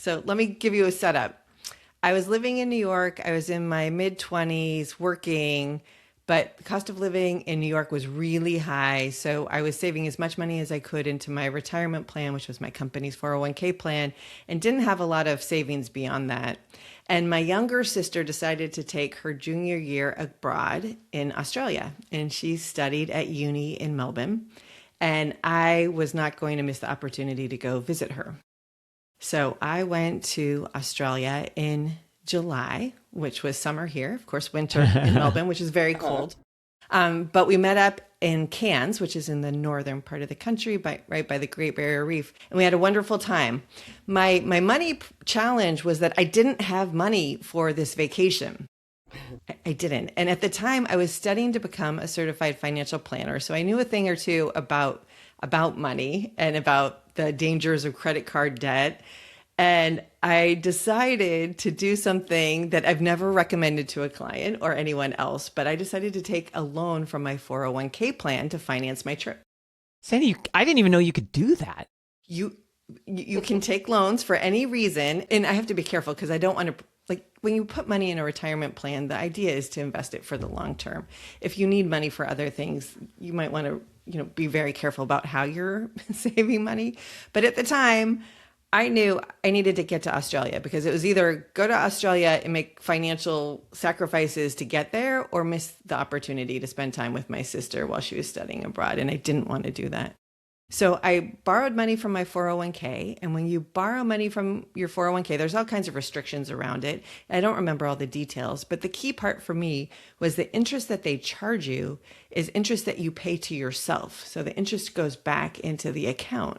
So let me give you a setup. I was living in New York. I was in my mid 20s working, but the cost of living in New York was really high. So I was saving as much money as I could into my retirement plan, which was my company's 401k plan, and didn't have a lot of savings beyond that. And my younger sister decided to take her junior year abroad in Australia, and she studied at uni in Melbourne. And I was not going to miss the opportunity to go visit her. So I went to Australia in July, which was summer here, of course, winter in Melbourne, which is very cold. But we met up in Cairns, which is in the northern part of the country, right by the Great Barrier Reef, and we had a wonderful time. My money challenge was that I didn't have money for this vacation. I didn't. And at the time, I was studying to become a certified financial planner, so I knew a thing or two about money and about the dangers of credit card debt. And I decided to do something that I've never recommended to a client or anyone else, but I decided to take a loan from my 401k plan to finance my trip. Sandy, I didn't even know you could do that. You you can take loans for any reason, and I have to be careful because I don't want to, like, when you put money in a retirement plan, the idea is to invest it for the long term. If you need money for other things, you might want to, be very careful about how you're saving money. But at the time, I knew I needed to get to Australia because it was either go to Australia and make financial sacrifices to get there or miss the opportunity to spend time with my sister while she was studying abroad. And I didn't want to do that. So I borrowed money from my 401k. And when you borrow money from your 401k, there's all kinds of restrictions around it. I don't remember all the details, but the key part for me was the interest that they charge you is interest that you pay to yourself. So the interest goes back into the account.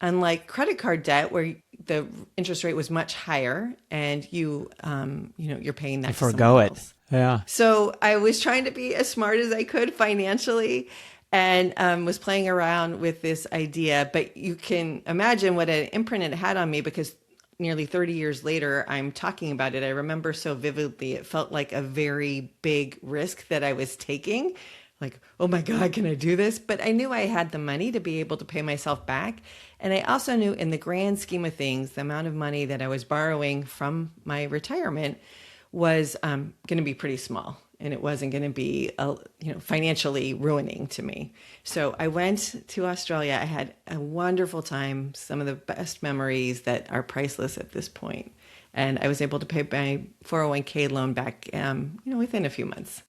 Unlike credit card debt, where the interest rate was much higher, and you're paying that You to forego someone it. else. Yeah. So I was trying to be as smart as I could financially, and was playing around with this idea. But you can imagine what an imprint it had on me because nearly 30 years later, I'm talking about it. I remember so vividly. It felt like a very big risk that I was taking. Like, oh my God, can I do this? But I knew I had the money to be able to pay myself back. And I also knew in the grand scheme of things, the amount of money that I was borrowing from my retirement was going to be pretty small. And it wasn't going to be, financially ruining to me. So I went to Australia. I had a wonderful time, some of the best memories that are priceless at this point. And I was able to pay my 401k loan back, within a few months.